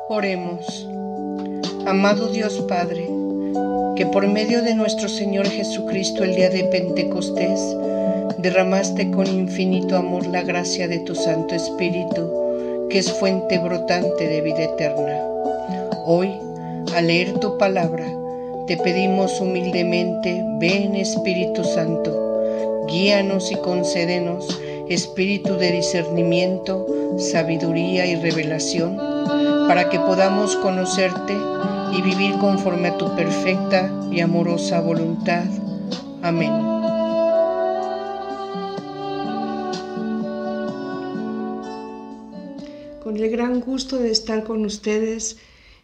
Oremos. Amado Dios Padre, que por medio de nuestro Señor Jesucristo el día de Pentecostés derramaste con infinito amor la gracia de tu Santo Espíritu, que es fuente brotante de vida eterna. Hoy, al leer tu palabra, te pedimos humildemente, ven Espíritu Santo, guíanos y concédenos espíritu de discernimiento, sabiduría y revelación, para que podamos conocerte y vivir conforme a tu perfecta y amorosa voluntad. Amén. Con el gran gusto de estar con ustedes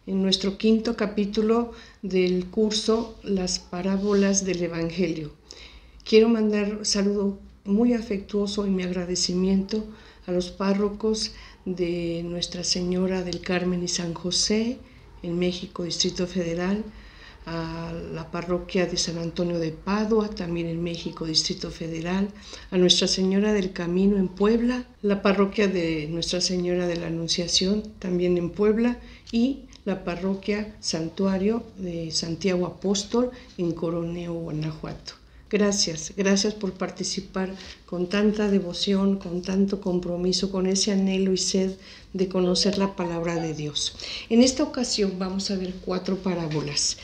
en nuestro quinto capítulo del curso Las Parábolas del Evangelio. Quiero mandar un saludo muy afectuoso y mi agradecimiento a los párrocos de Nuestra Señora del Carmen y San José en México, Distrito Federal, a la parroquia de San Antonio de Padua, también en México, Distrito Federal, a Nuestra Señora del Camino en Puebla, la parroquia de Nuestra Señora de la Anunciación, también en Puebla, y la parroquia Santuario de Santiago Apóstol en Coroneo, Guanajuato. Gracias por participar con tanta devoción, con tanto compromiso, con ese anhelo y sed de conocer la palabra de Dios. En esta ocasión vamos a ver 4 parábolas.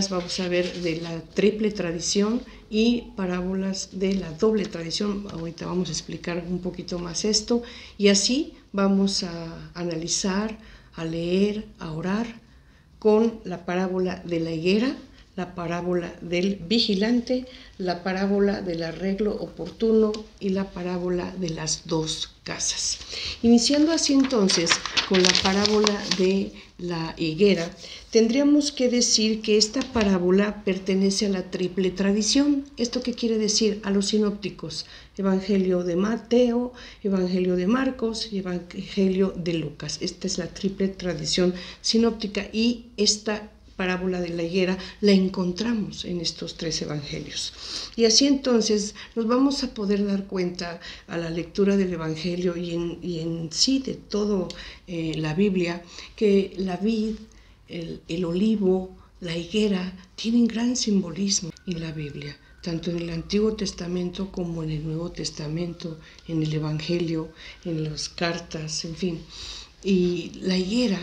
Vamos a ver de la triple tradición y parábolas de la doble tradición. Ahorita vamos a explicar un poquito más esto y así vamos a analizar, a leer, a orar con la parábola de la higuera, la parábola del vigilante, la parábola del arreglo oportuno y la parábola de las 2 casas. Iniciando así entonces con la parábola de la higuera, tendríamos que decir que esta parábola pertenece a la triple tradición. ¿Esto qué quiere decir? A los sinópticos, Evangelio de Mateo, Evangelio de Marcos y Evangelio de Lucas. Esta es la triple tradición sinóptica y esta parábola de la higuera la encontramos en estos 3 evangelios. Y así entonces nos vamos a poder dar cuenta a la lectura del evangelio y en sí de todo la Biblia, que la vid, el olivo, la higuera tienen gran simbolismo en la Biblia, tanto en el Antiguo Testamento como en el Nuevo Testamento, en el Evangelio, en las cartas, en fin. Y la higuera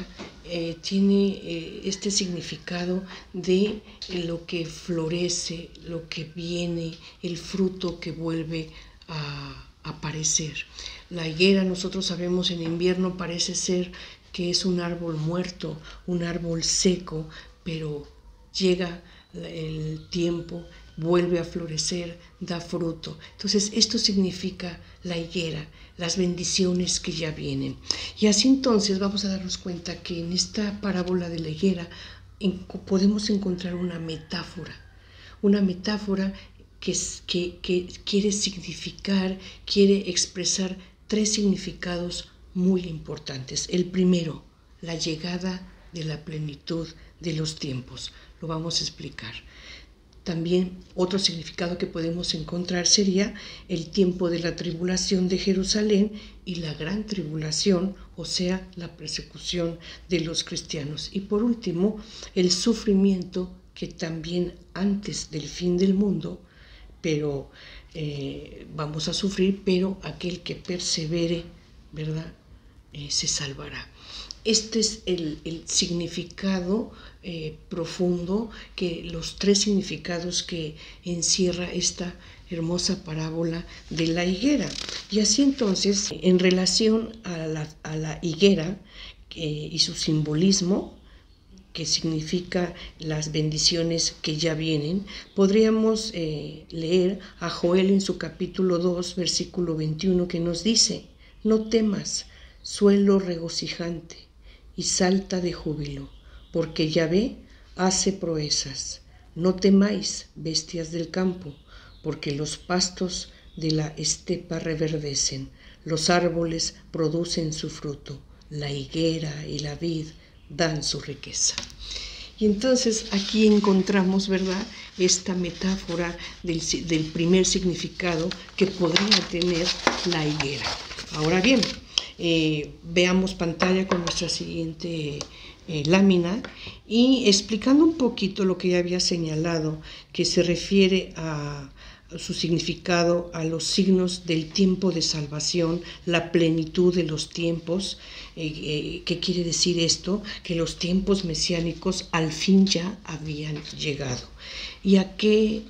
tiene este significado de lo que florece, lo que viene, el fruto que vuelve a aparecer. La higuera, nosotros sabemos, en invierno parece ser que es un árbol muerto, un árbol seco, pero llega el tiempo, vuelve a florecer, da fruto. Entonces esto significa la higuera, las bendiciones que ya vienen. Y así entonces vamos a darnos cuenta que en esta parábola de la higuera podemos encontrar una metáfora que quiere significar, quiere expresar 3 significados muy importantes. El primero, la llegada de la plenitud de los tiempos. Lo vamos a explicar. También otro significado que podemos encontrar sería el tiempo de la tribulación de Jerusalén y la gran tribulación, o sea, la persecución de los cristianos. Y por último, el sufrimiento que también antes del fin del mundo, pero vamos a sufrir, pero aquel que persevere, ¿verdad?, se salvará. Este es el significado profundo, que los 3 significados que encierra esta hermosa parábola de la higuera. Y así entonces, en relación a la higuera y su simbolismo, que significa las bendiciones que ya vienen, podríamos leer a Joel en su capítulo 2, versículo 21, que nos dice: no temas, suelo regocijante, y salta de júbilo, porque Yahvé hace proezas. No temáis, bestias del campo, porque los pastos de la estepa reverdecen, los árboles producen su fruto, la higuera y la vid dan su riqueza. Y entonces aquí encontramos, ¿verdad?, esta metáfora del primer significado que podría tener la higuera. Ahora bien, Veamos pantalla con nuestra siguiente lámina y explicando un poquito lo que ya había señalado, que se refiere a su significado a los signos del tiempo de salvación, la plenitud de los tiempos. ¿Qué quiere decir esto? Que los tiempos mesiánicos al fin ya habían llegado. ¿Y a qué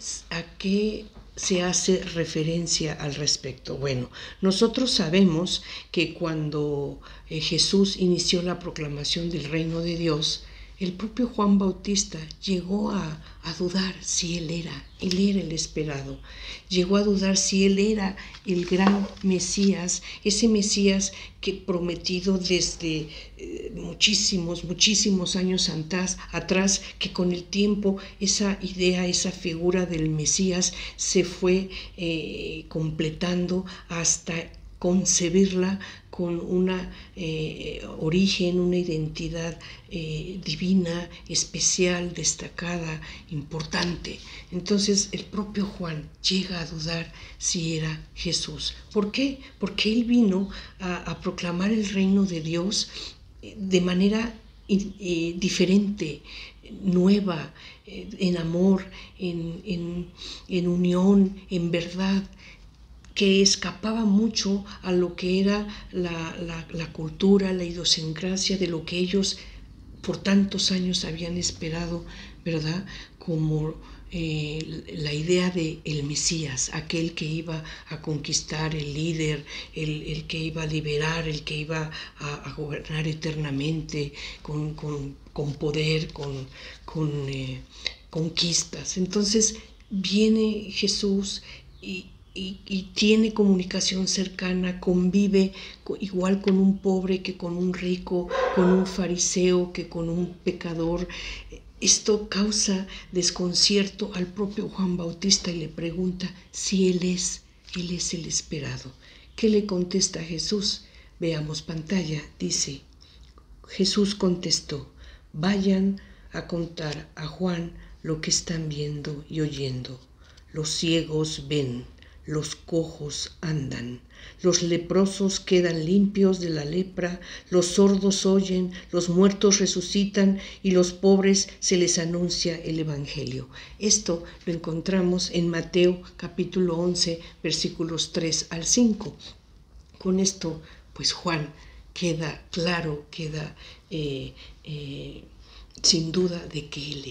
se hace referencia al respecto? Bueno, nosotros sabemos que cuando Jesús inició la proclamación del reino de Dios, el propio Juan Bautista llegó a dudar si él era el esperado. Llegó a dudar si él era el gran Mesías, ese Mesías que prometido desde muchísimos años atrás, que con el tiempo esa idea, esa figura del Mesías se fue completando hasta concebirla con una origen, una identidad divina, especial, destacada, importante. Entonces el propio Juan llega a dudar si era Jesús. ¿Por qué? Porque él vino a proclamar el reino de Dios de manera diferente, nueva, en amor, en unión, en verdad, que escapaba mucho a lo que era la cultura, la idiosincrasia de lo que ellos por tantos años habían esperado, ¿verdad? Como la idea de el Mesías, aquel que iba a conquistar, el líder, el que iba a liberar, el que iba a gobernar eternamente con poder, con conquistas. Entonces viene Jesús y tiene comunicación cercana, convive igual con un pobre que con un rico, con un fariseo que con un pecador. Esto causa desconcierto al propio Juan Bautista y le pregunta si él es el esperado. ¿Qué le contesta Jesús? Veamos pantalla. Dice, Jesús contestó, vayan a contar a Juan lo que están viendo y oyendo. Los ciegos ven, los cojos andan, los leprosos quedan limpios de la lepra, los sordos oyen, los muertos resucitan y los pobres se les anuncia el Evangelio. Esto lo encontramos en Mateo capítulo 11, versículos 3 al 5. Con esto, pues Juan queda claro, queda sin duda de que Él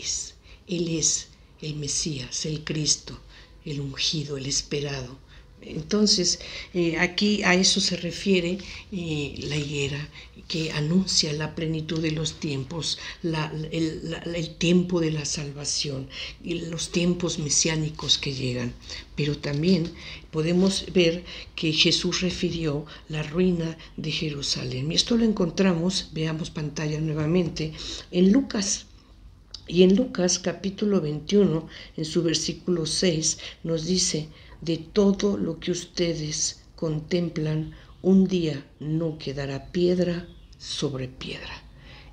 es el Mesías, el Cristo, el ungido, el esperado. Entonces, aquí a eso se refiere la higuera, que anuncia la plenitud de los tiempos, el tiempo de la salvación, y los tiempos mesiánicos que llegan. Pero también podemos ver que Jesús refirió la ruina de Jerusalén. Y esto lo encontramos, veamos pantalla nuevamente, en Lucas. Y en Lucas capítulo 21, en su versículo 6, nos dice, de todo lo que ustedes contemplan, un día no quedará piedra sobre piedra.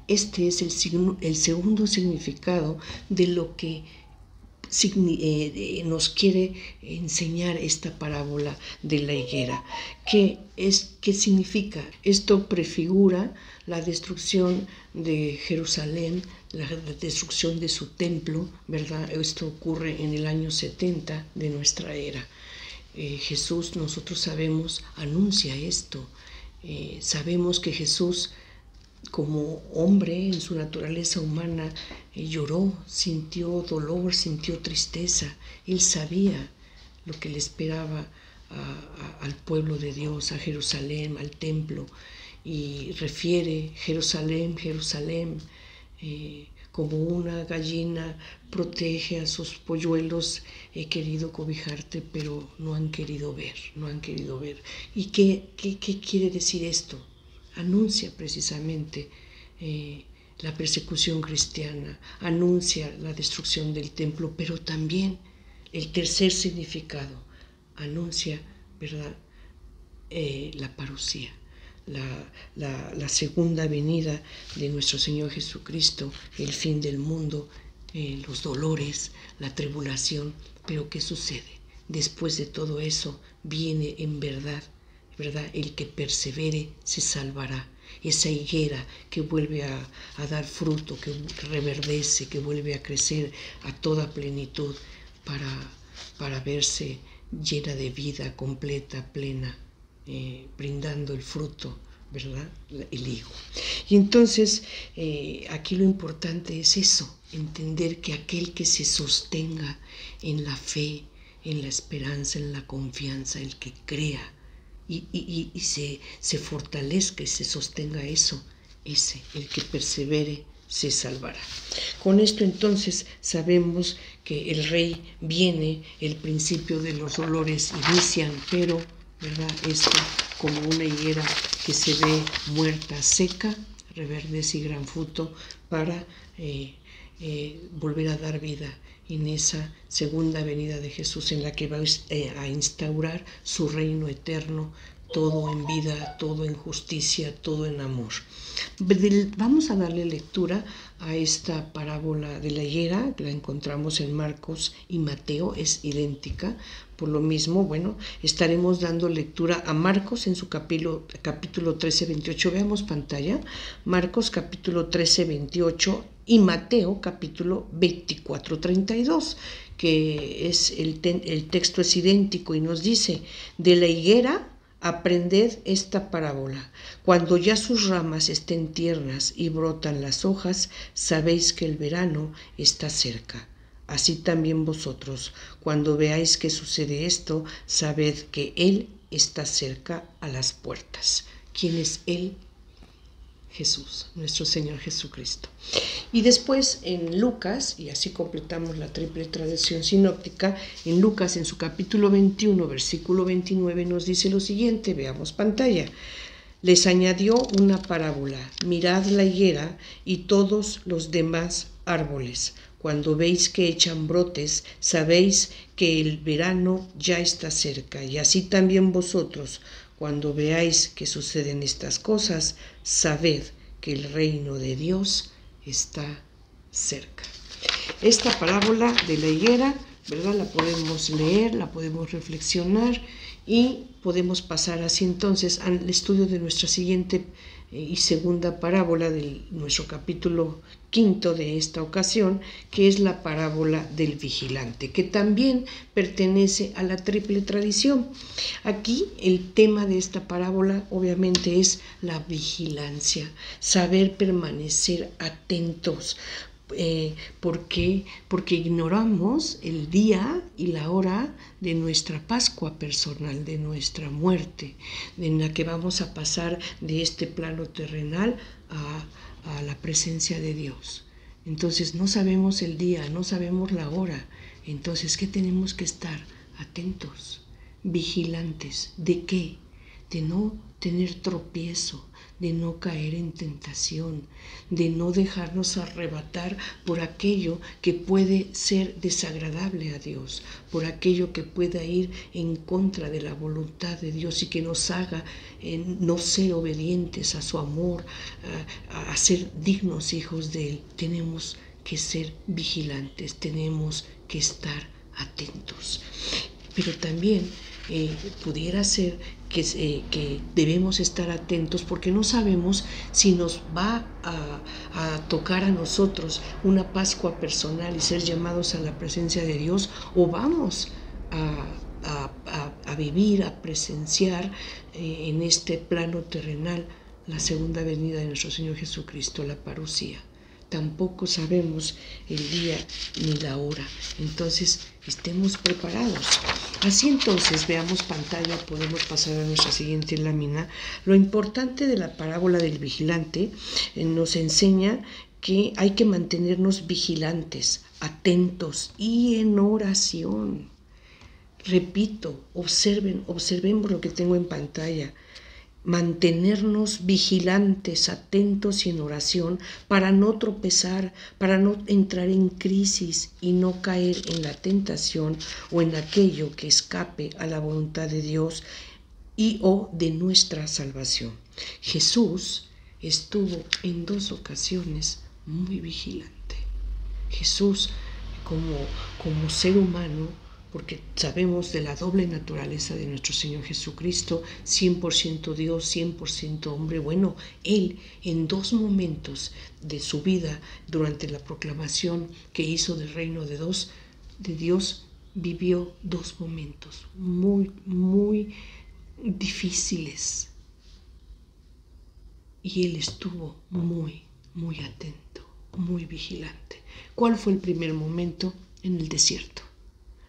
Este es el segundo significado de lo que nos quiere enseñar esta parábola de la higuera. ¿Qué significa? Esto prefigura la destrucción de Jerusalén, la destrucción de su templo, ¿verdad? Esto ocurre en el año 70 de nuestra era. Jesús, nosotros sabemos, anuncia esto. Sabemos que Jesús, como hombre en su naturaleza humana, lloró, sintió dolor, sintió tristeza. Él sabía lo que le esperaba al pueblo de Dios, a Jerusalén, al templo, y refiere Jerusalén, Jerusalén, como una gallina protege a sus polluelos, he querido cobijarte, pero no han querido ver. ¿Y qué quiere decir esto? Anuncia precisamente la persecución cristiana, anuncia la destrucción del templo, pero también el tercer significado, anuncia, ¿verdad?, la parusía, la segunda venida de nuestro Señor Jesucristo, el fin del mundo, los dolores, la tribulación. Pero ¿qué sucede? Después de todo eso viene en verdad ¿verdad? El que persevere se salvará. Esa higuera que vuelve a dar fruto, que reverdece, que vuelve a crecer a toda plenitud para verse llena de vida completa, plena, brindando el fruto, ¿verdad? El higo. Y entonces aquí lo importante es eso, entender que aquel que se sostenga en la fe, en la esperanza, en la confianza, el que crea y se fortalezca y se sostenga eso, ese, el que persevere, se salvará. Con esto entonces sabemos que el Rey viene, el principio de los dolores inician, pero, ¿verdad? Esto como una higuera que se ve muerta, seca, reverdece y gran fruto para volver a dar vida en esa segunda venida de Jesús, en la que va a instaurar su reino eterno, todo en vida, todo en justicia, todo en amor. Vamos a darle lectura a esta parábola de la higuera, que la encontramos en Marcos y Mateo, es idéntica. Por lo mismo, bueno, estaremos dando lectura a Marcos en su capítulo 13, 28. Veamos pantalla. Marcos capítulo 13, 28 y Mateo capítulo 24, 32, que es el texto es idéntico y nos dice: de la higuera aprended esta parábola. Cuando ya sus ramas estén tiernas y brotan las hojas, sabéis que el verano está cerca. Así también vosotros, cuando veáis que sucede esto, sabed que Él está cerca a las puertas. ¿Quién es Él? Jesús, nuestro Señor Jesucristo. Y después en Lucas, y así completamos la triple tradición sinóptica, en Lucas en su capítulo 21, versículo 29 nos dice lo siguiente, veamos pantalla. Les añadió una parábola: mirad la higuera y todos los demás árboles. Cuando veis que echan brotes, sabéis que el verano ya está cerca. Y así también vosotros, cuando veáis que suceden estas cosas, sabed que el reino de Dios está cerca. Esta parábola de la higuera, ¿verdad? La podemos leer, la podemos reflexionar y podemos pasar así entonces al estudio de nuestra siguiente y segunda parábola de nuestro capítulo 5 de esta ocasión, que es la parábola del vigilante, que también pertenece a la triple tradición. Aquí el tema de esta parábola obviamente es la vigilancia, saber permanecer atentos. ¿Por qué? Porque ignoramos el día y la hora de nuestra Pascua personal, de nuestra muerte, en la que vamos a pasar de este plano terrenal a la presencia de Dios. Entonces no sabemos el día, no sabemos la hora. Entonces, ¿qué tenemos que estar? Atentos, vigilantes. ¿De qué? De no tener tropiezo, de no caer en tentación, de no dejarnos arrebatar por aquello que puede ser desagradable a Dios, por aquello que pueda ir en contra de la voluntad de Dios y que nos haga no ser obedientes a su amor, a ser dignos hijos de Él. Tenemos que ser vigilantes, tenemos que estar atentos. Pero también pudiera ser que debemos estar atentos porque no sabemos si nos va a tocar a nosotros una Pascua personal y ser llamados a la presencia de Dios, o vamos a vivir, a presenciar en este plano terrenal la segunda venida de nuestro Señor Jesucristo, la parusía. Tampoco sabemos el día ni la hora. Entonces, estemos preparados. Así entonces, veamos pantalla, podemos pasar a nuestra siguiente lámina. Lo importante de la parábola del vigilante nos enseña que hay que mantenernos vigilantes, atentos y en oración. Repito, observemos lo que tengo en pantalla. Mantenernos vigilantes, atentos y en oración para no tropezar, para no entrar en crisis y no caer en la tentación o en aquello que escape a la voluntad de Dios y o de nuestra salvación. Jesús estuvo en 2 ocasiones muy vigilante. Jesús como ser humano porque sabemos de la doble naturaleza de nuestro Señor Jesucristo, 100% Dios, 100% hombre. Bueno, Él en dos momentos de su vida, durante la proclamación que hizo del reino de Dios, vivió dos momentos muy, muy difíciles. Y Él estuvo muy, muy atento, muy vigilante. ¿Cuál fue el primer momento? En el desierto.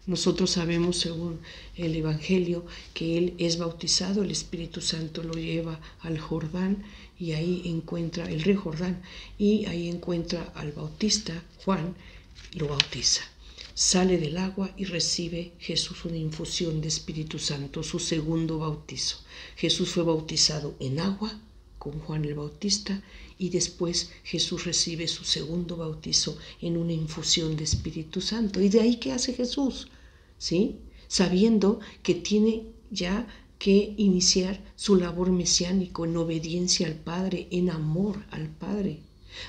Nosotros sabemos, según el Evangelio, que Él es bautizado, el Espíritu Santo lo lleva al Jordán, y ahí encuentra el río Jordán, y ahí encuentra al bautista, Juan, lo bautiza. Sale del agua y recibe Jesús una infusión de Espíritu Santo, su segundo bautizo. Jesús fue bautizado en agua con Juan el Bautista, y después Jesús recibe su segundo bautizo en una infusión de Espíritu Santo. ¿Y de ahí qué hace Jesús? ¿Sí? Sabiendo que tiene ya que iniciar su labor mesiánico en obediencia al Padre, en amor al Padre,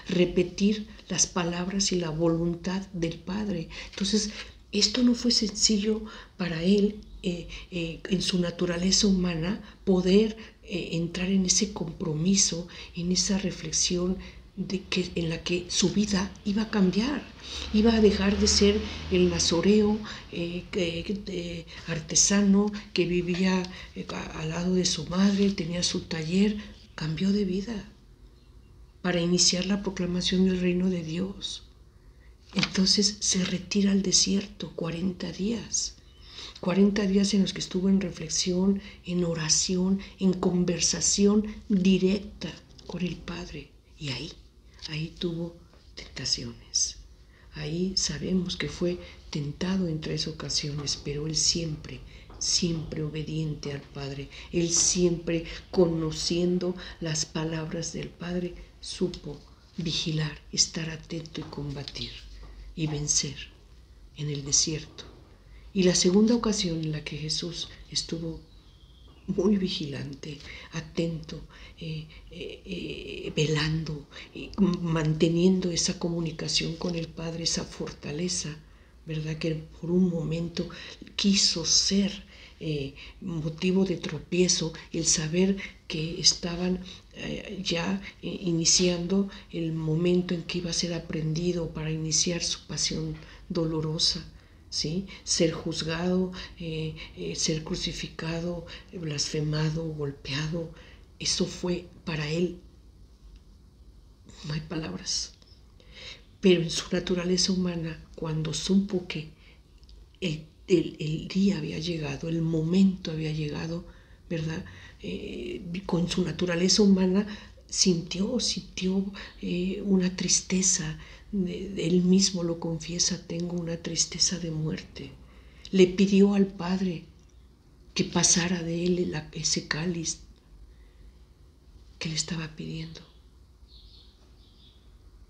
repetir las palabras y la voluntad del Padre. Entonces, esto no fue sencillo para Él, en su naturaleza humana, poder entrar en ese compromiso, en esa reflexión en la que su vida iba a cambiar, iba a dejar de ser el nazoreo artesano que vivía al lado de su madre, tenía su taller. Cambió de vida para iniciar la proclamación del reino de Dios. Entonces se retira al desierto 40 días. 40 días en los que estuvo en reflexión, en oración, en conversación directa con el Padre. Y ahí tuvo tentaciones. Ahí sabemos que fue tentado en 3 ocasiones, pero Él siempre obediente al Padre. Él siempre, conociendo las palabras del Padre, supo vigilar, estar atento y combatir y vencer en el desierto. Y la segunda ocasión en la que Jesús estuvo muy vigilante, atento, velando, manteniendo esa comunicación con el Padre, esa fortaleza, ¿verdad? Que por un momento quiso ser motivo de tropiezo el saber que estaban ya iniciando el momento en que iba a ser aprendido para iniciar su pasión dolorosa. ¿Sí? Ser juzgado, ser crucificado, blasfemado, golpeado. Eso fue para Él, no hay palabras. Pero en su naturaleza humana, cuando supo que el día había llegado, el momento había llegado, ¿verdad? Con su naturaleza humana sintió una tristeza. Él mismo lo confiesa: tengo una tristeza de muerte. Le pidió al Padre que pasara de él ese cáliz que le estaba pidiendo,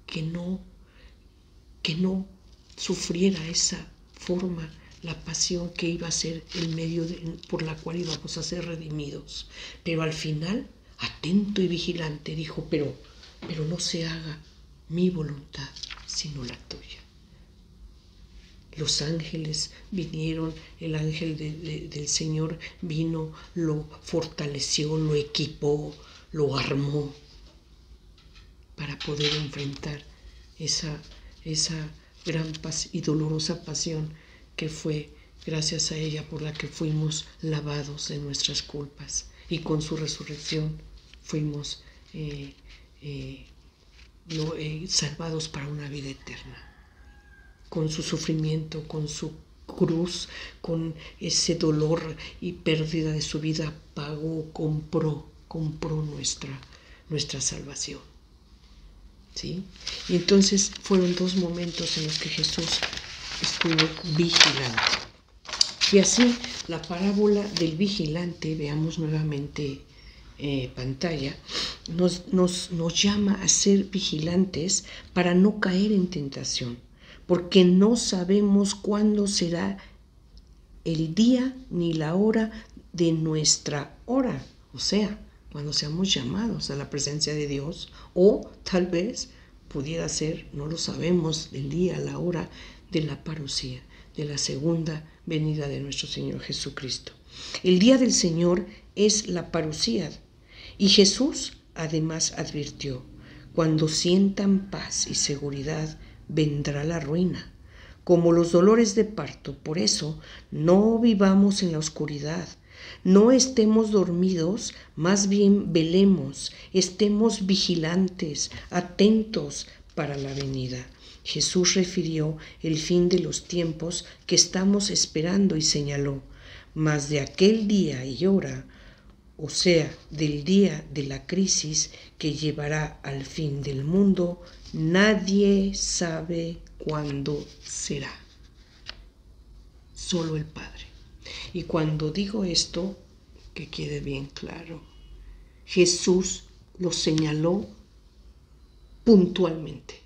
que no sufriera esa forma la pasión que iba a ser el medio por la cual íbamos a ser redimidos. Pero al final, atento y vigilante, dijo: pero no se haga mi voluntad, sino la tuya. Los ángeles vinieron, el ángel del Señor vino, lo fortaleció, lo equipó, lo armó para poder enfrentar esa gran y dolorosa pasión que fue gracias a ella por la que fuimos lavados de nuestras culpas, y con su resurrección fuimos salvados para una vida eterna. Con su sufrimiento, con su cruz, con ese dolor y pérdida de su vida, pagó, compró nuestra salvación. ¿Sí? Y entonces fueron 2 momentos en los que Jesús estuvo vigilante. Y así la parábola del vigilante, veamos nuevamente pantalla, nos llama a ser vigilantes para no caer en tentación, porque no sabemos cuándo será el día ni la hora de nuestra hora, o sea, cuando seamos llamados a la presencia de Dios, o tal vez pudiera ser, no lo sabemos, el día, la hora de la parusía, de la segunda venida de nuestro Señor Jesucristo. El día del Señor es la parusía, y Jesús además advirtió: cuando sientan paz y seguridad, vendrá la ruina, como los dolores de parto. Por eso, no vivamos en la oscuridad, no estemos dormidos, más bien velemos, estemos vigilantes, atentos para la venida. Jesús refirió el fin de los tiempos que estamos esperando y señaló: mas de aquel día y hora, o sea, del día de la crisis que llevará al fin del mundo, nadie sabe cuándo será. Solo el Padre. Y cuando digo esto, que quede bien claro, Jesús lo señaló puntualmente.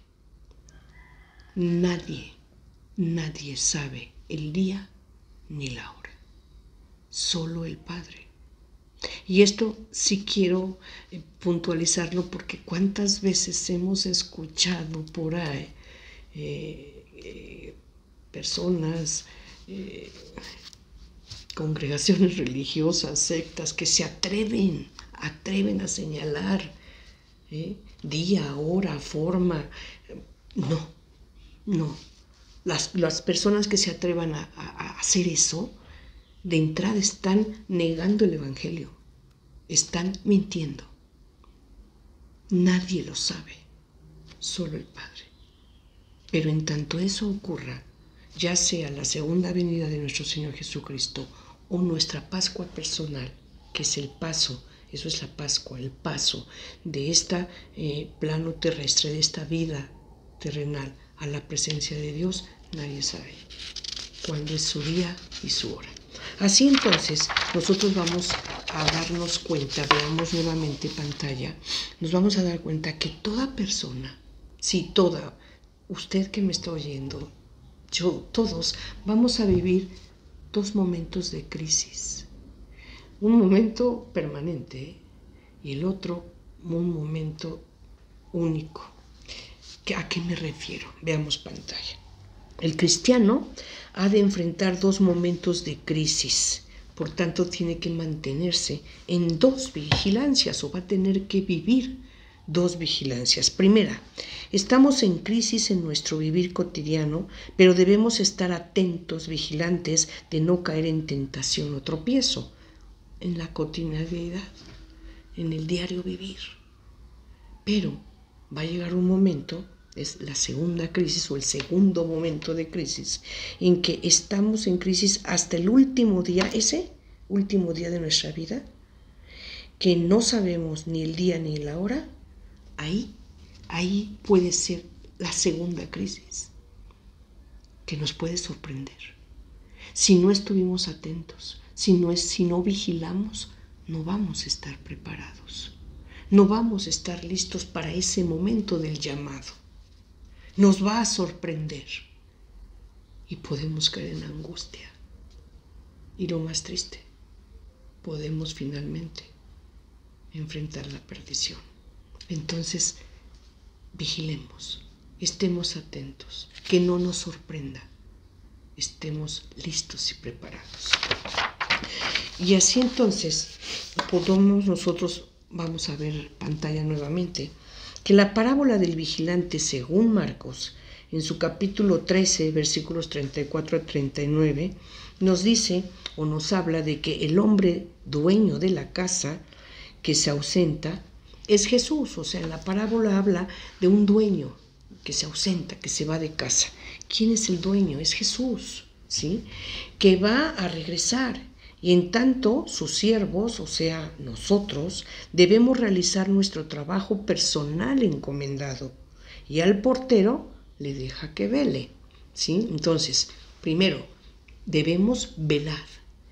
Nadie sabe el día ni la hora. Solo el Padre. Y esto sí quiero puntualizarlo, porque cuántas veces hemos escuchado por ahí personas, congregaciones religiosas, sectas, que se atreven a señalar día, hora, forma. No. Las personas que se atrevan a hacer eso, de entrada están negando el Evangelio, están mintiendo. Nadie lo sabe, solo el Padre. Pero en tanto eso ocurra, ya sea la segunda venida de nuestro Señor Jesucristo o nuestra Pascua personal, que es el paso, eso es la Pascua, el paso de este plano terrestre, de esta vida terrenal a la presencia de Dios, nadie sabe cuándo es su día y su hora. Así entonces, nosotros vamos a darnos cuenta, veamos nuevamente pantalla, nos vamos a dar cuenta que toda persona, sí, toda, usted que me está oyendo, yo, todos, vamos a vivir dos momentos de crisis. Un momento permanente y el otro un momento único. ¿A qué me refiero? Veamos pantalla. El cristiano ha de enfrentar dos momentos de crisis, por tanto tiene que mantenerse en dos vigilancias, o va a tener que vivir dos vigilancias. Primera, estamos en crisis en nuestro vivir cotidiano, pero debemos estar atentos, vigilantes, de no caer en tentación o tropiezo, en la cotidianidad, en el diario vivir. Pero va a llegar un momento, es la segunda crisis o el segundo momento de crisis, en que estamos en crisis hasta el último día, ese último día de nuestra vida, que no sabemos ni el día ni la hora. Ahí puede ser la segunda crisis, que nos puede sorprender. Si no estuvimos atentos, si no vigilamos, no vamos a estar preparados. No vamos a estar listos para ese momento del llamado. Nos va a sorprender y podemos caer en angustia. Y lo más triste, podemos finalmente enfrentar la perdición. Entonces, vigilemos, estemos atentos, que no nos sorprenda, estemos listos y preparados. Y así entonces, vamos a ver pantalla nuevamente, que la parábola del vigilante, según Marcos, en su capítulo 13, versículos 34 a 39, nos dice o nos habla de que el hombre dueño de la casa que se ausenta es Jesús. O sea, la parábola habla de un dueño que se ausenta, que se va de casa. ¿Quién es el dueño? Es Jesús, ¿sí? Que va a regresar. Y en tanto, sus siervos, o sea, nosotros, debemos realizar nuestro trabajo personal encomendado. Y al portero le deja que vele, ¿sí? Entonces, primero, debemos velar,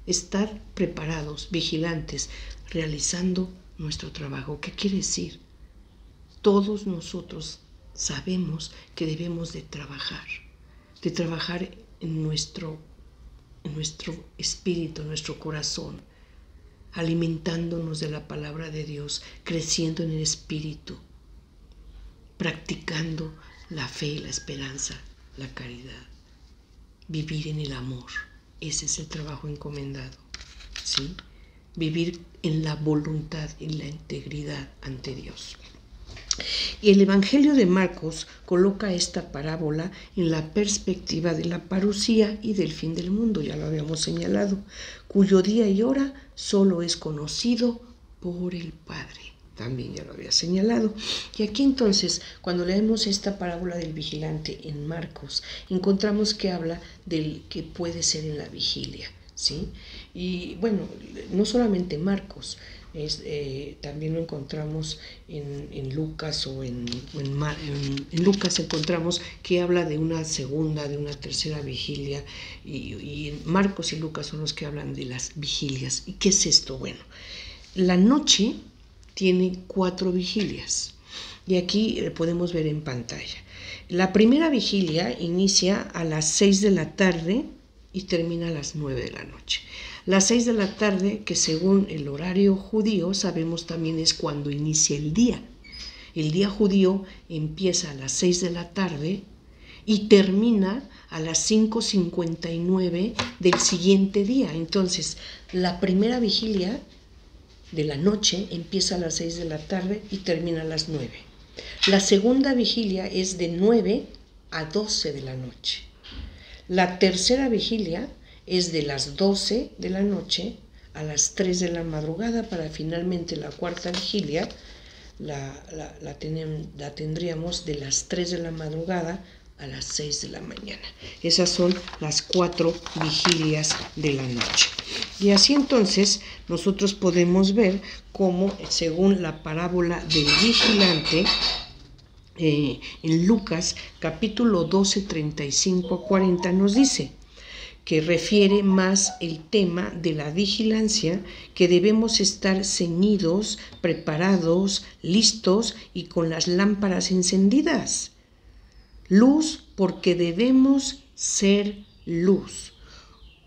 estar preparados, vigilantes, realizando nuestro trabajo. ¿Qué quiere decir? Todos nosotros sabemos que debemos de trabajar en nuestro espíritu, en nuestro corazón, alimentándonos de la palabra de Dios, creciendo en el espíritu, practicando la fe, la esperanza, la caridad. vivir en el amor. Ese es el trabajo encomendado, ¿sí? Vivir en la voluntad, en la integridad ante Dios. Y el Evangelio de Marcos coloca esta parábola en la perspectiva de la parusía y del fin del mundo, ya lo habíamos señalado, cuyo día y hora solo es conocido por el Padre. También ya lo había señalado. Y aquí entonces, cuando leemos esta parábola del vigilante en Marcos, encontramos que habla del que puede ser en la vigilia, ¿sí? Y bueno, no solamente Marcos, también lo encontramos en Lucas en Lucas encontramos que habla de una segunda, de una tercera vigilia, y Marcos y Lucas son los que hablan de las vigilias. ¿Y qué es esto? Bueno, la noche tiene 4 vigilias y aquí podemos ver en pantalla. La primera vigilia inicia a las 6 de la tarde y termina a las 9 de la noche. Las 6 de la tarde, que según el horario judío sabemos también es cuando inicia el día. El día judío empieza a las 6 de la tarde y termina a las 5:59 del siguiente día. Entonces, la primera vigilia de la noche empieza a las 6 de la tarde y termina a las 9. La segunda vigilia es de 9 a 12 de la noche. La tercera vigilia es de las 12 de la noche a las 3 de la madrugada, para finalmente la cuarta vigilia la tendríamos de las 3 de la madrugada a las 6 de la mañana. Esas son las 4 vigilias de la noche. Y así entonces nosotros podemos ver cómo, según la parábola del vigilante, en Lucas capítulo 12, 35 a 40 nos dice que refiere más el tema de la vigilancia, que debemos estar ceñidos, preparados, listos y con las lámparas encendidas. Luz, porque debemos ser luz.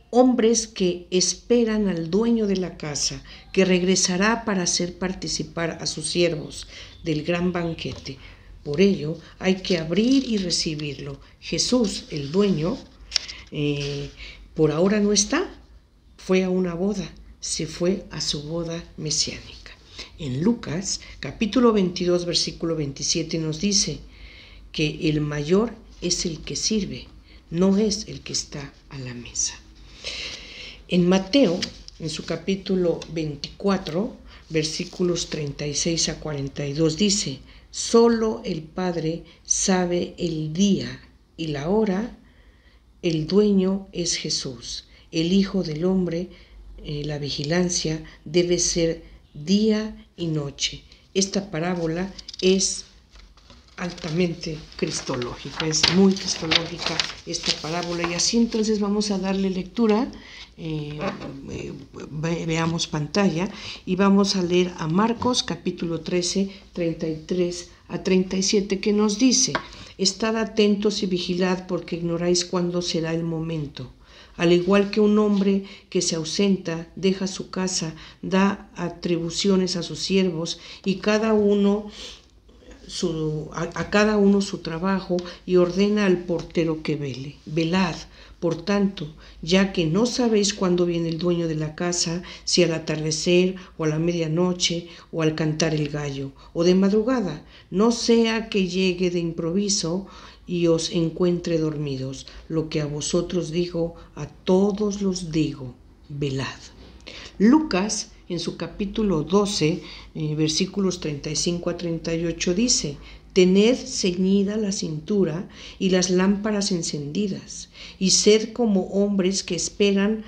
Hombres que esperan al dueño de la casa, que regresará para hacer participar a sus siervos del gran banquete. Por ello hay que abrir y recibirlo. Jesús, el dueño, por ahora no está, fue a una boda, se fue a su boda mesiánica. En Lucas, capítulo 22, versículo 27 nos dice que el mayor es el que sirve, no es el que está a la mesa. En Mateo, en su capítulo 24, versículos 36 a 42 dice: solo el Padre sabe el día y la hora. El dueño es Jesús, el Hijo del Hombre. La vigilancia debe ser día y noche. Esta parábola es altamente cristológica, es muy cristológica esta parábola, y así entonces vamos a darle lectura. Veamos pantalla y vamos a leer a Marcos capítulo 13, 33 a 37, que nos dice: estad atentos y vigilad, porque ignoráis cuándo será el momento. Al igual que un hombre que se ausenta, deja su casa, da atribuciones a sus siervos y a cada uno su trabajo, y ordena al portero que vele. Velad, por tanto, ya que no sabéis cuándo viene el dueño de la casa, si al atardecer o a la medianoche o al cantar el gallo o de madrugada, no sea que llegue de improviso y os encuentre dormidos. Lo que a vosotros digo, a todos los digo: velad. Lucas, en su capítulo 12, versículos 35 a 38, dice: tened ceñida la cintura y las lámparas encendidas, y sed como hombres que esperan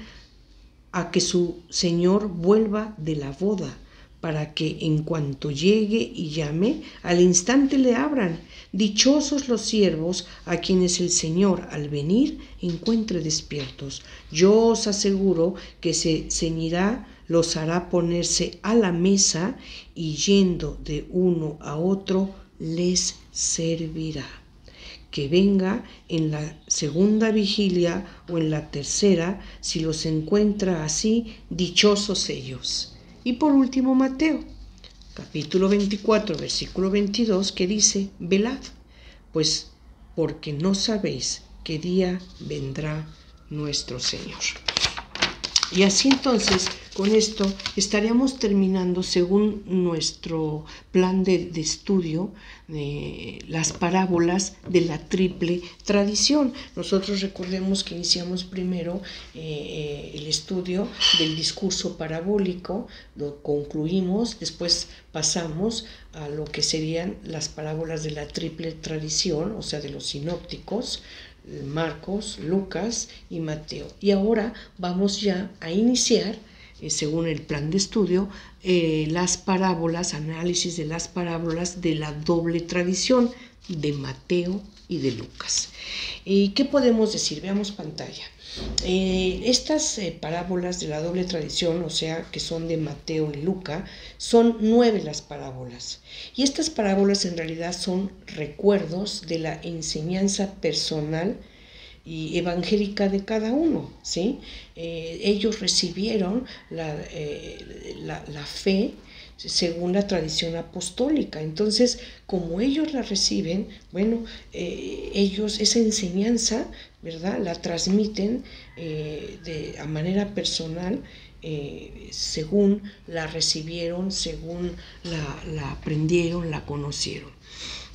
a que su Señor vuelva de la boda, para que en cuanto llegue y llame, al instante le abran. Dichosos los siervos a quienes el Señor, al venir, encuentre despiertos. Yo os aseguro que se ceñirá, los hará ponerse a la mesa, y yendo de uno a otro les servirá. Que venga en la segunda vigilia o en la tercera, si los encuentra así, dichosos ellos. Y por último, Mateo, capítulo 24, versículo 22, que dice: velad, pues porque no sabéis qué día vendrá nuestro Señor. Y así entonces, con esto estaríamos terminando, según nuestro plan de estudio, las parábolas de la triple tradición. Nosotros recordemos que iniciamos primero el estudio del discurso parabólico, lo concluimos, después pasamos a lo que serían las parábolas de la triple tradición, o sea, de los sinópticos, Marcos, Lucas y Mateo. Y ahora vamos ya a iniciar, según el plan de estudio, las parábolas, análisis de las parábolas de la doble tradición de Mateo y de Lucas. ¿Y qué podemos decir? Veamos pantalla. Estas parábolas de la doble tradición, o sea, que son de Mateo y Lucas, son 9 las parábolas. Y estas parábolas en realidad son recuerdos de la enseñanza personal y evangélica de cada uno, ¿sí? Ellos recibieron la fe según la tradición apostólica. Entonces, como ellos la reciben, bueno, ellos esa enseñanza, ¿verdad?, la transmiten a manera personal, según la recibieron, según la aprendieron, la conocieron.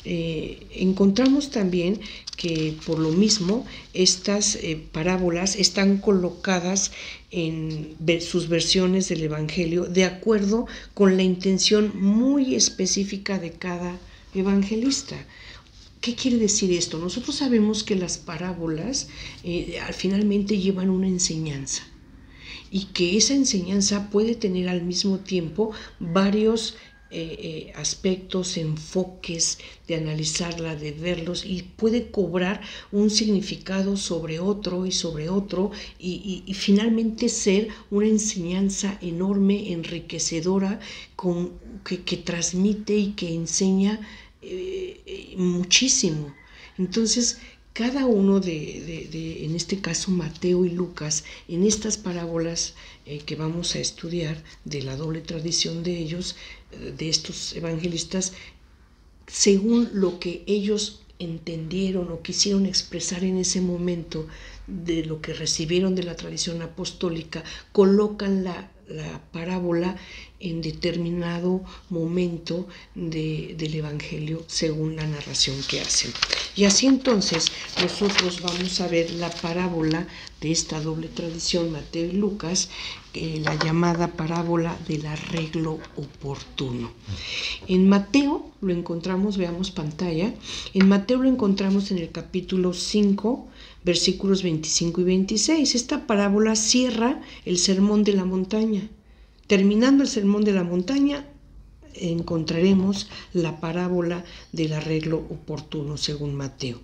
Encontramos también que por lo mismo estas parábolas están colocadas en sus versiones del Evangelio de acuerdo con la intención muy específica de cada evangelista. ¿Qué quiere decir esto? Nosotros sabemos que las parábolas finalmente llevan una enseñanza y que esa enseñanza puede tener al mismo tiempo varios aspectos, enfoques de analizarla, de verlos, y puede cobrar un significado sobre otro y sobre otro y finalmente ser una enseñanza enorme, enriquecedora, que transmite y que enseña muchísimo. Entonces, cada uno en este caso Mateo y Lucas, en estas parábolas que vamos a estudiar de la doble tradición de ellos, de estos evangelistas, según lo que ellos entendieron o quisieron expresar en ese momento de lo que recibieron de la tradición apostólica, colocan la parábola en determinado momento del Evangelio según la narración que hacen. Y así entonces nosotros vamos a ver la parábola de esta doble tradición, Mateo y Lucas, la llamada parábola del arreglo oportuno. En Mateo lo encontramos, veamos pantalla, en Mateo lo encontramos en el capítulo 5, versículos 25 y 26. Esta parábola cierra el sermón de la montaña. Terminando el sermón de la montaña, encontraremos la parábola del arreglo oportuno según Mateo.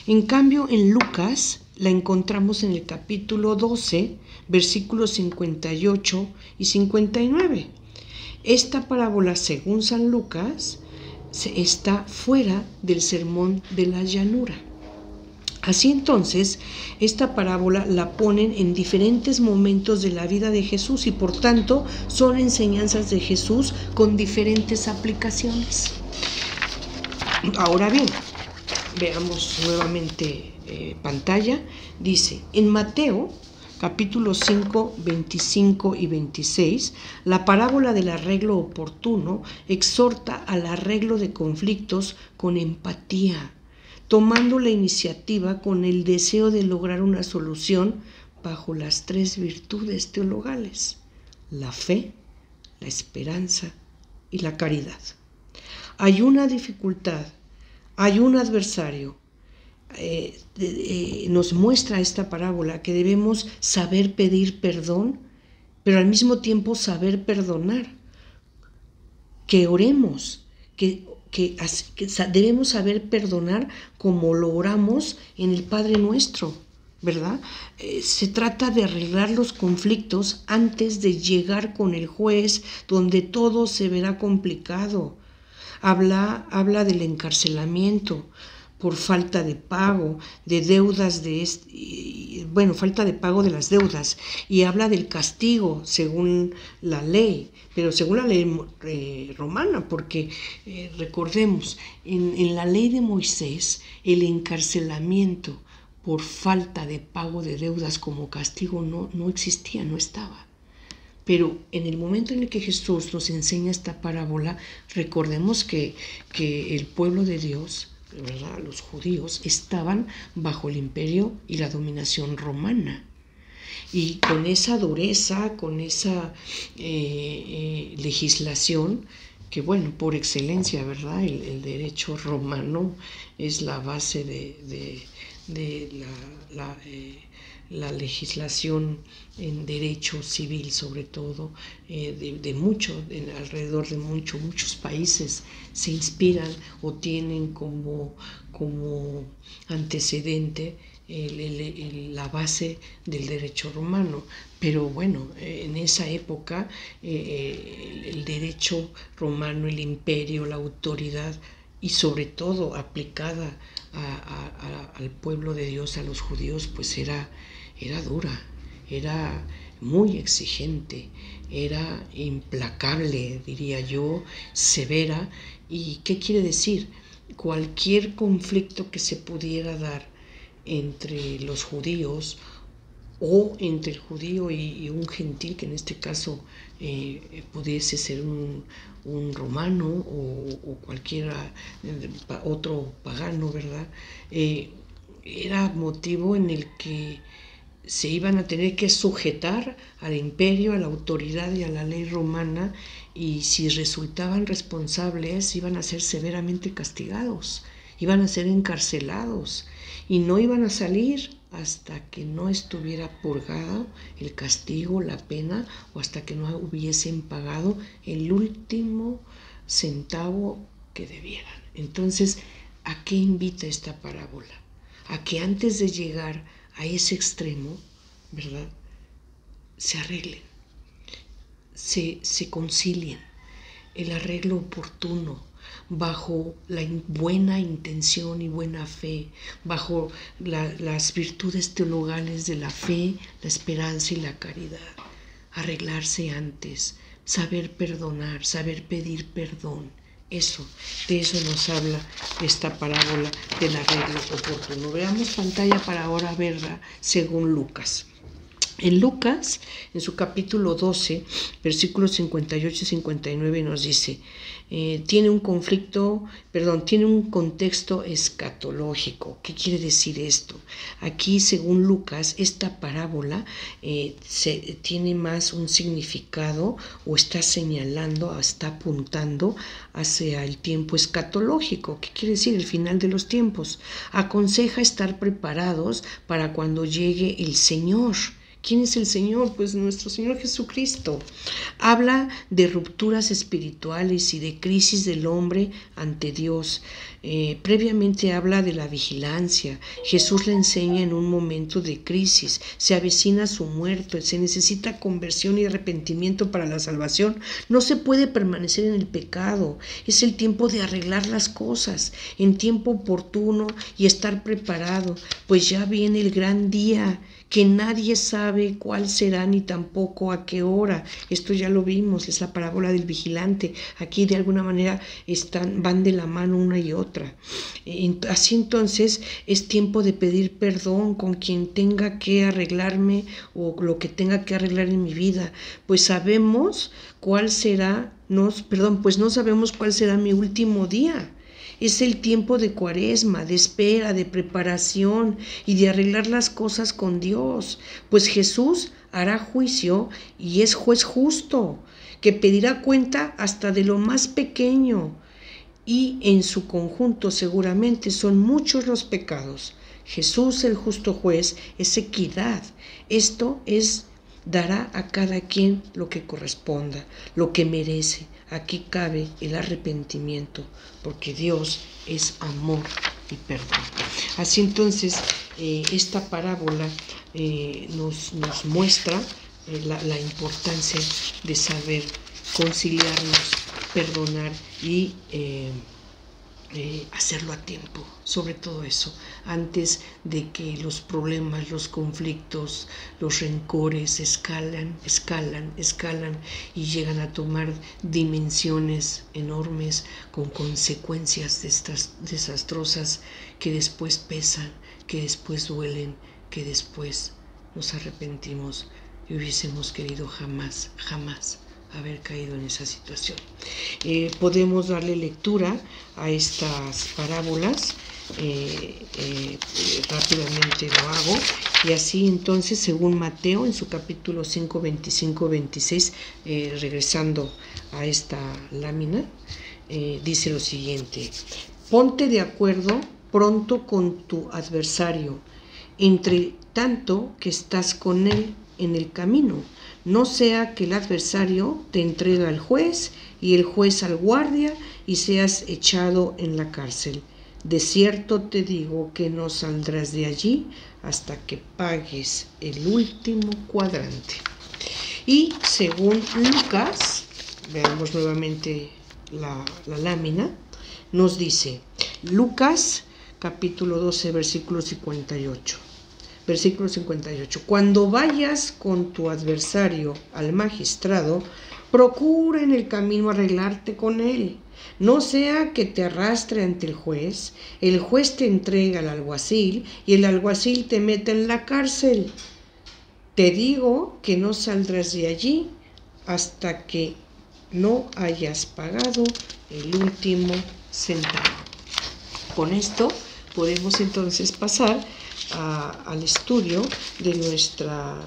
En cambio, en Lucas la encontramos en el capítulo 12, versículos 58 y 59. Esta parábola, según San Lucas, está fuera del sermón de la llanura. Así entonces, esta parábola la ponen en diferentes momentos de la vida de Jesús y por tanto son enseñanzas de Jesús con diferentes aplicaciones. Ahora bien, veamos nuevamente pantalla. Dice, en Mateo capítulo 5, 25 y 26, la parábola del arreglo oportuno exhorta al arreglo de conflictos con empatía, tomando la iniciativa con el deseo de lograr una solución bajo las 3 virtudes teologales: la fe, la esperanza y la caridad. Hay una dificultad, hay un adversario. Nos muestra esta parábola que debemos saber pedir perdón, pero al mismo tiempo saber perdonar. Que oremos, que debemos saber perdonar como lo oramos en el Padre Nuestro, ¿verdad? Se trata de arreglar los conflictos antes de llegar con el juez, donde todo se verá complicado. Habla del encarcelamiento por falta de pago de deudas falta de pago de las deudas, y habla del castigo según la ley, pero según la ley romana, porque recordemos, en la ley de Moisés el encarcelamiento por falta de pago de deudas como castigo no existía, no estaba. Pero en el momento en el que Jesús nos enseña esta parábola, recordemos que el pueblo de Dios, ¿verdad?, los judíos, estaban bajo el imperio y la dominación romana. Y con esa dureza, con esa legislación, que bueno, por excelencia, ¿verdad?, el derecho romano es la base de la legislación en derecho civil, sobre todo, alrededor de muchos países se inspiran o tienen como antecedente la base del derecho romano. Pero bueno, en esa época el derecho romano, el imperio, la autoridad, y sobre todo aplicada al pueblo de Dios, a los judíos, pues era dura, era muy exigente, era implacable, diría yo, severa. ¿Y qué quiere decir? Cualquier conflicto que se pudiera dar entre los judíos o entre el judío y un gentil, que en este caso pudiese ser un romano o cualquiera otro pagano, ¿verdad? Era motivo en el que se iban a tener que sujetar al imperio, a la autoridad y a la ley romana, y si resultaban responsables iban a ser severamente castigados, iban a ser encarcelados y no iban a salir hasta que no estuviera purgado el castigo, la pena, o hasta que no hubiesen pagado el último centavo que debieran. Entonces, ¿a qué invita esta parábola? A que antes de llegar a ese extremo, ¿verdad?, se arreglen, se concilien, el arreglo oportuno, bajo la buena intención y buena fe, bajo las virtudes teologales de la fe, la esperanza y la caridad. Arreglarse antes, saber perdonar, saber pedir perdón. De eso nos habla esta parábola del arreglo oportuno. Veamos pantalla para ahora verla según Lucas. En Lucas, en su capítulo 12, versículos 58 y 59 nos dice, tiene un contexto escatológico. ¿Qué quiere decir esto? Aquí, según Lucas, esta parábola tiene más un significado, o está señalando, está apuntando hacia el tiempo escatológico. ¿Qué quiere decir? El final de los tiempos. Aconseja estar preparados para cuando llegue el Señor. ¿Quién es el Señor? Pues nuestro Señor Jesucristo. Habla de rupturas espirituales y de crisis del hombre ante Dios. Previamente habla de la vigilancia. Jesús le enseña en un momento de crisis. Se avecina su muerte. Se necesita conversión y arrepentimiento para la salvación. No se puede permanecer en el pecado. Es el tiempo de arreglar las cosas en tiempo oportuno y estar preparado, pues ya viene el gran día, que nadie sabe cuál será ni tampoco a qué hora. Esto ya lo vimos, es la parábola del vigilante. Aquí de alguna manera van de la mano una y otra. Así entonces es tiempo de pedir perdón con quien tenga que arreglarme o lo que tenga que arreglar en mi vida, pues sabemos cuál será, no sabemos cuál será mi último día. Es el tiempo de Cuaresma, de espera, de preparación y de arreglar las cosas con Dios, pues Jesús hará juicio y es juez justo, que pedirá cuenta hasta de lo más pequeño, y en su conjunto seguramente son muchos los pecados. Jesús, el justo juez, es equidad. Esto es, dará a cada quien lo que corresponda, lo que merece. Aquí cabe el arrepentimiento, porque Dios es amor y perdón. Así entonces, esta parábola nos muestra la importancia de saber conciliarnos, perdonar y hacerlo a tiempo, sobre todo eso, antes de que los problemas, los conflictos, los rencores escalan y llegan a tomar dimensiones enormes con consecuencias desastrosas que después pesan que después duelen, que después nos arrepentimos y hubiésemos querido jamás haber caído en esa situación. Podemos darle lectura a estas parábolas. Rápidamente lo hago, y así entonces, según Mateo en su capítulo 5, 25, 26, regresando a esta lámina, dice lo siguiente: ponte de acuerdo pronto con tu adversario, entre tanto que estás con él en el camino, no sea que el adversario te entregue al juez y el juez al guardia y seas echado en la cárcel. De cierto te digo que no saldrás de allí hasta que pagues el último cuadrante. Y según Lucas, veamos nuevamente la lámina, nos dice Lucas capítulo 12, versículo 58. Versículo 58. Cuando vayas con tu adversario al magistrado, procura en el camino arreglarte con él. No sea que te arrastre ante el juez te entrega al alguacil y el alguacil te mete en la cárcel. Te digo que no saldrás de allí hasta que no hayas pagado el último centavo. Con esto podemos entonces pasar al estudio de nuestra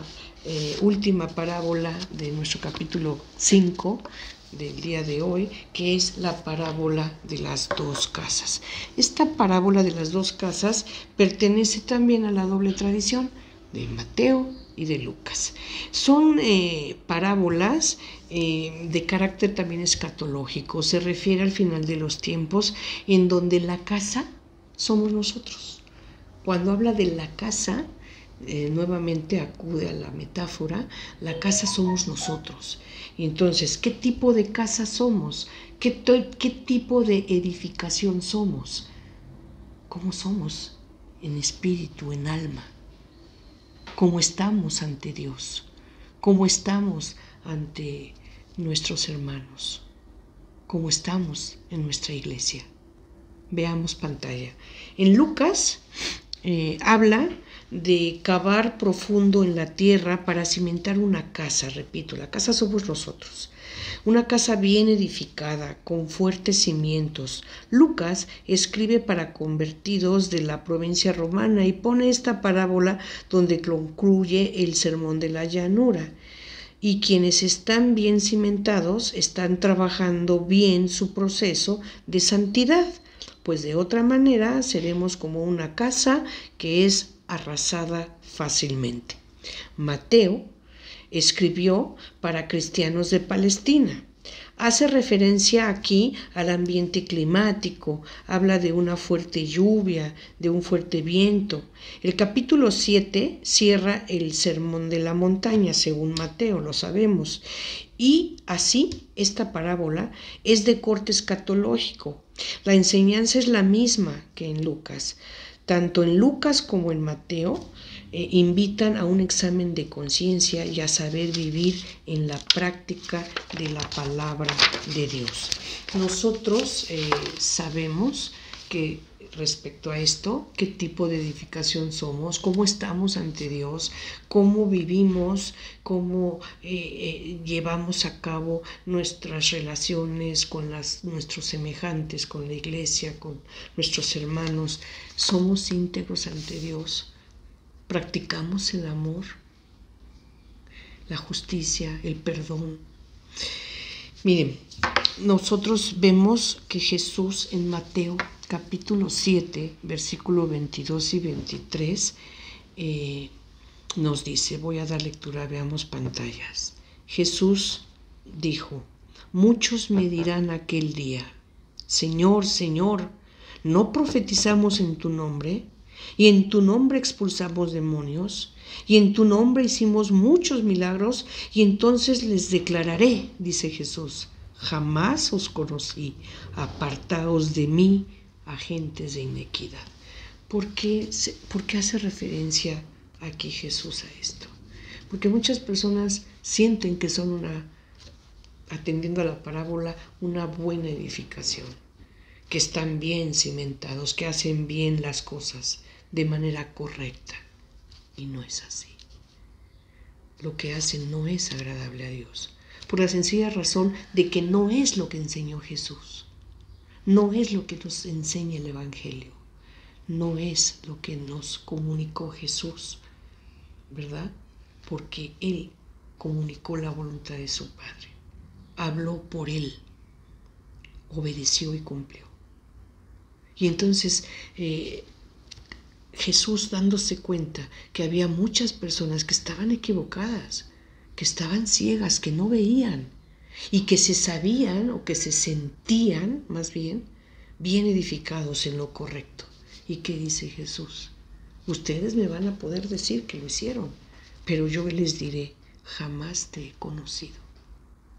última parábola de nuestro capítulo 5 del día de hoy, que es la parábola de las dos casas. Esta parábola de las dos casas pertenece también a la doble tradición de Mateo y de Lucas. Son parábolas de carácter también escatológico. Se refiere al final de los tiempos, en donde la casa somos nosotros. Cuando habla de la casa, nuevamente acude a la metáfora, la casa somos nosotros. Y entonces, ¿qué tipo de casa somos? ¿Qué tipo de edificación somos? ¿Cómo somos en espíritu, en alma? ¿Cómo estamos ante Dios? ¿Cómo estamos ante nuestros hermanos? ¿Cómo estamos en nuestra iglesia? Veamos pantalla. En Lucas habla de cavar profundo en la tierra para cimentar una casa. Repito, la casa somos nosotros. Una casa bien edificada, con fuertes cimientos. Lucas escribe para convertidos de la provincia romana y pone esta parábola donde concluye el sermón de la llanura. Y quienes están bien cimentados están trabajando bien su proceso de santidad, pues de otra manera seremos como una casa que es arrasada fácilmente. Mateo escribió para cristianos de Palestina. Hace referencia aquí al ambiente climático, habla de una fuerte lluvia, de un fuerte viento. El capítulo 7 cierra el sermón de la montaña, según Mateo, lo sabemos. Y así, esta parábola es de corte escatológico. La enseñanza es la misma que en Lucas. Tanto en Lucas como en Mateo invitan a un examen de conciencia y a saber vivir en la práctica de la palabra de Dios. Nosotros sabemos que respecto a esto, qué tipo de edificación somos, cómo estamos ante Dios, cómo vivimos, cómo llevamos a cabo nuestras relaciones con nuestros semejantes, con la iglesia, con nuestros hermanos. Somos íntegros ante Dios, practicamos el amor, la justicia, el perdón. Miren, nosotros vemos que Jesús en Mateo capítulo 7, versículo 22 y 23, nos dice, voy a dar lectura, veamos pantallas. Jesús dijo, muchos me dirán aquel día, Señor, Señor, ¿no profetizamos en tu nombre? Y en tu nombre expulsamos demonios, y en tu nombre hicimos muchos milagros, y entonces les declararé, dice Jesús, jamás os conocí, apartaos de mí, agentes de inequidad. ¿Por qué hace referencia aquí Jesús a esto? Porque muchas personas sienten que son atendiendo a la parábola, una buena edificación, que están bien cimentados, que hacen bien las cosas. de manera correcta. Y no es así. Lo que hacen no es agradable a Dios, por la sencilla razón de que no es lo que enseñó Jesús. No es lo que nos enseña el Evangelio. No es lo que nos comunicó Jesús, ¿verdad? Porque Él comunicó la voluntad de su Padre. Habló por Él. Obedeció y cumplió. Y entonces Jesús, dándose cuenta que había muchas personas que estaban equivocadas, que estaban ciegas, que no veían y que se sabían o que se sentían, más bien edificados en lo correcto. ¿Y qué dice Jesús? Ustedes me van a poder decir que lo hicieron, pero yo les diré, jamás te he conocido.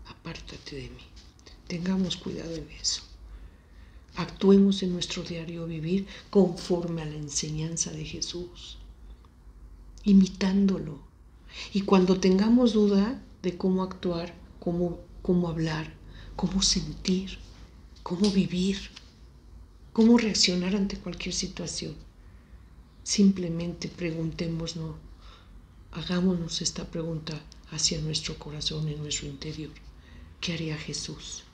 Apártate de mí. Tengamos cuidado en eso. Actuemos en nuestro diario vivir conforme a la enseñanza de Jesús, imitándolo. Y cuando tengamos duda de cómo actuar, cómo hablar, cómo sentir, cómo vivir, cómo reaccionar ante cualquier situación, simplemente preguntémonos, hagámonos esta pregunta hacia nuestro corazón, en nuestro interior. ¿Qué haría Jesús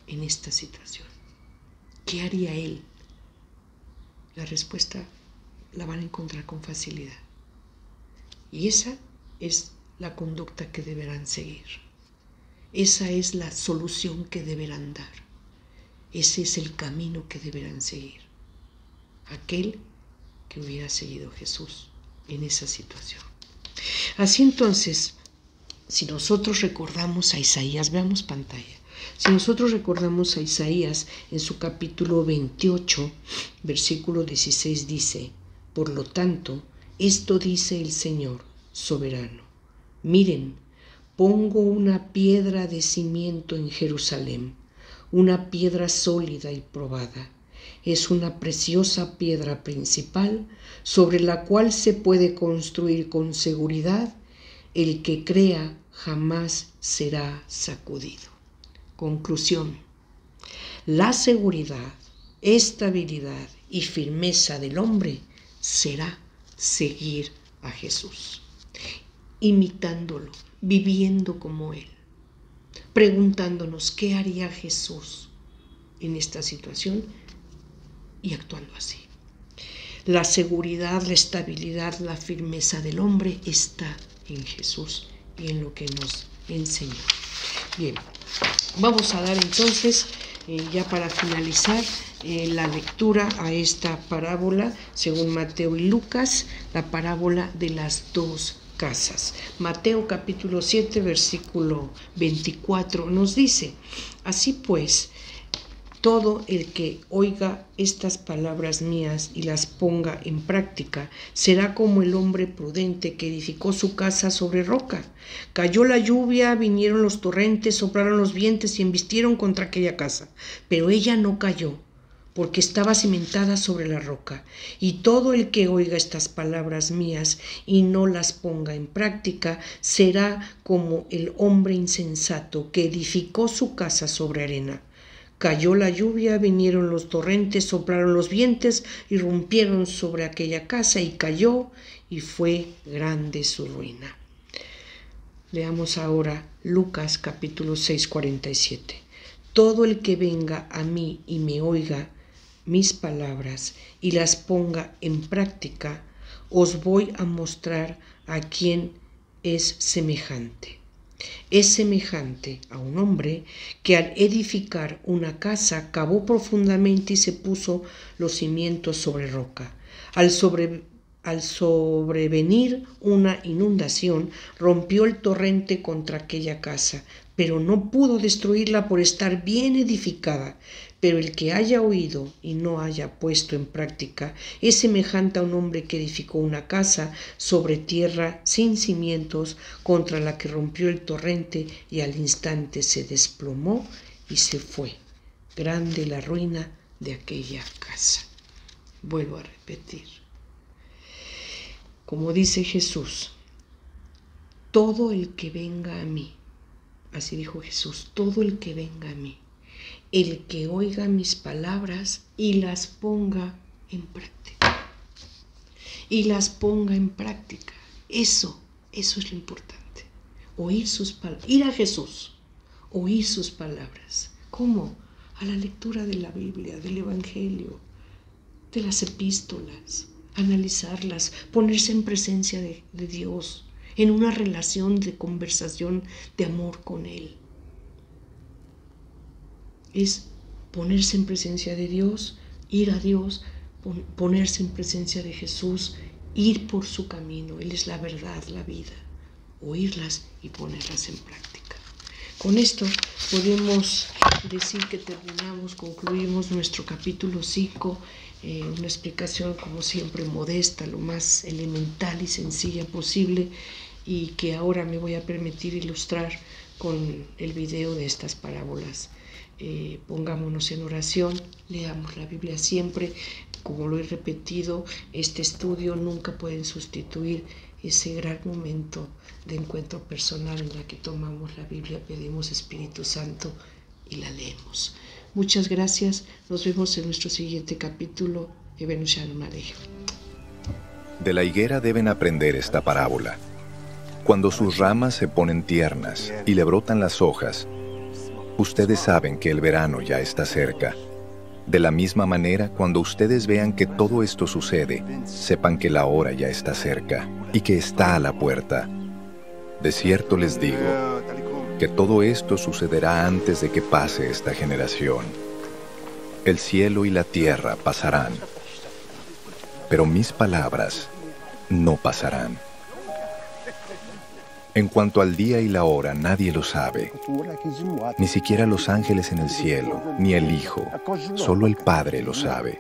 en esta situación? ¿Qué haría Él? La respuesta la van a encontrar con facilidad. Y esa es la conducta que deberán seguir. Esa es la solución que deberán dar. Ese es el camino que deberán seguir. Aquel que hubiera seguido Jesús en esa situación. Así entonces, si nosotros recordamos a Isaías, veamos pantalla. Si nosotros recordamos a Isaías en su capítulo 28, versículo 16 dice, por lo tanto, esto dice el Señor soberano. Miren, pongo una piedra de cimiento en Jerusalén, una piedra sólida y probada. Es una preciosa piedra principal sobre la cual se puede construir con seguridad. El que crea jamás será sacudido. Conclusión. La seguridad, estabilidad y firmeza del hombre será seguir a Jesús, imitándolo, viviendo como Él, preguntándonos qué haría Jesús en esta situación y actuando así. La seguridad, la estabilidad, la firmeza del hombre está en Jesús y en lo que nos enseñó. Bien, vamos a dar entonces, ya para finalizar, la lectura a esta parábola, según Mateo y Lucas, la parábola de las dos casas. Mateo capítulo 7, versículo 24 nos dice, así pues, todo el que oiga estas palabras mías y las ponga en práctica será como el hombre prudente que edificó su casa sobre roca. Cayó la lluvia, vinieron los torrentes, soplaron los vientos y embistieron contra aquella casa. Pero ella no cayó, porque estaba cimentada sobre la roca. Y todo el que oiga estas palabras mías y no las ponga en práctica será como el hombre insensato que edificó su casa sobre arena. Cayó la lluvia, vinieron los torrentes, soplaron los vientos, irrumpieron sobre aquella casa y cayó, y fue grande su ruina. Leamos ahora Lucas capítulo 6, 47. Todo el que venga a mí y me oiga mis palabras y las ponga en práctica, os voy a mostrar a quién es semejante. Es semejante a un hombre que al edificar una casa cavó profundamente y se puso los cimientos sobre roca. Al sobrevenir una inundación, rompió el torrente contra aquella casa, pero no pudo destruirla por estar bien edificada. Pero el que haya oído y no haya puesto en práctica es semejante a un hombre que edificó una casa sobre tierra sin cimientos, contra la que rompió el torrente y al instante se desplomó y se fue. Grande la ruina de aquella casa. Vuelvo a repetir. Como dice Jesús, todo el que venga a mí, así dijo Jesús, todo el que venga a mí, el que oiga mis palabras y las ponga en práctica. y las ponga en práctica. Eso es lo importante. Oír sus palabras, ir a Jesús, oír sus palabras. ¿Cómo? A la lectura de la Biblia, del Evangelio, de las epístolas, analizarlas, ponerse en presencia de Dios, en una relación de conversación, de amor con Él. Es ponerse en presencia de Dios, ir a Dios, ponerse en presencia de Jesús, ir por su camino. Él es la verdad, la vida. Oírlas y ponerlas en práctica. Con esto podemos decir que concluimos nuestro capítulo 5, una explicación como siempre modesta, lo más elemental y sencilla posible, y que ahora me voy a permitir ilustrar con el video de estas parábolas. Pongámonos en oración, leamos la Biblia siempre. Como lo he repetido, este estudio nunca puede sustituir ese gran momento de encuentro personal en la que tomamos la Biblia, pedimos Espíritu Santo y la leemos. Muchas gracias, nos vemos en nuestro siguiente capítulo. De la higuera deben aprender esta parábola. Cuando sus ramas se ponen tiernas y le brotan las hojas, ustedes saben que el verano ya está cerca. De la misma manera, cuando ustedes vean que todo esto sucede, sepan que la hora ya está cerca y que está a la puerta. De cierto les digo que todo esto sucederá antes de que pase esta generación. El cielo y la tierra pasarán, pero mis palabras no pasarán. En cuanto al día y la hora, nadie lo sabe, ni siquiera los ángeles en el cielo, ni el Hijo, solo el Padre lo sabe.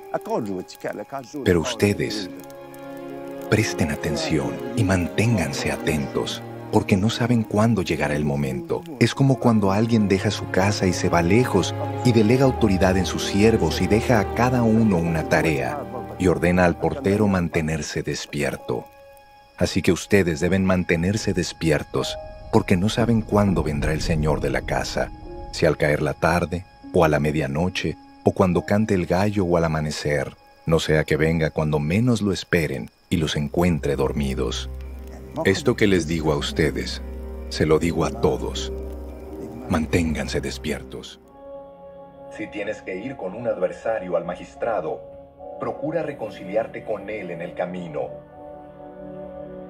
Pero ustedes, presten atención y manténganse atentos, porque no saben cuándo llegará el momento. Es como cuando alguien deja su casa y se va lejos, y delega autoridad en sus siervos y deja a cada uno una tarea, y ordena al portero mantenerse despierto. Así que ustedes deben mantenerse despiertos, porque no saben cuándo vendrá el Señor de la casa, si al caer la tarde, o a la medianoche, o cuando cante el gallo o al amanecer, no sea que venga cuando menos lo esperen y los encuentre dormidos. Esto que les digo a ustedes, se lo digo a todos. Manténganse despiertos. Si tienes que ir con un adversario al magistrado, procura reconciliarte con él en el camino.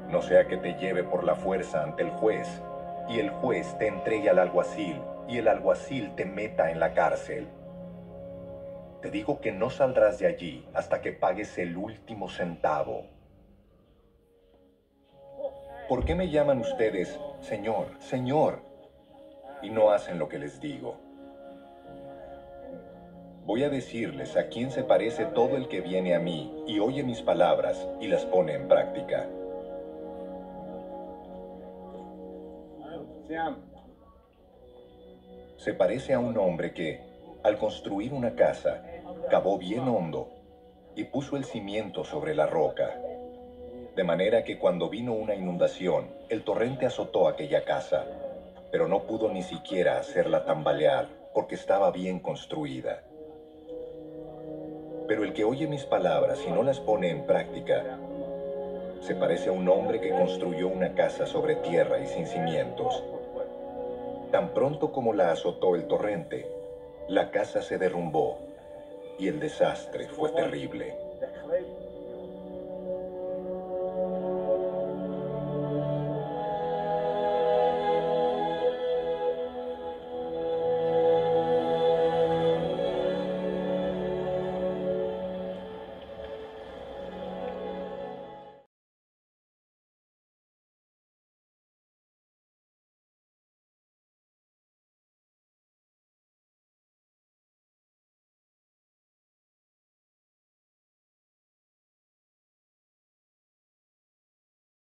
No sea que te lleve por la fuerza ante el juez, y el juez te entregue al alguacil, y el alguacil te meta en la cárcel. Te digo que no saldrás de allí hasta que pagues el último centavo. ¿Por qué me llaman ustedes Señor, Señor, y no hacen lo que les digo? Voy a decirles a quién se parece todo el que viene a mí y oye mis palabras y las pone en práctica. Se parece a un hombre que, al construir una casa, cavó bien hondo y puso el cimiento sobre la roca. De manera que cuando vino una inundación, el torrente azotó aquella casa, pero no pudo ni siquiera hacerla tambalear, porque estaba bien construida. Pero el que oye mis palabras y no las pone en práctica, se parece a un hombre que construyó una casa sobre tierra y sin cimientos. Tan pronto como la azotó el torrente, la casa se derrumbó y el desastre fue terrible.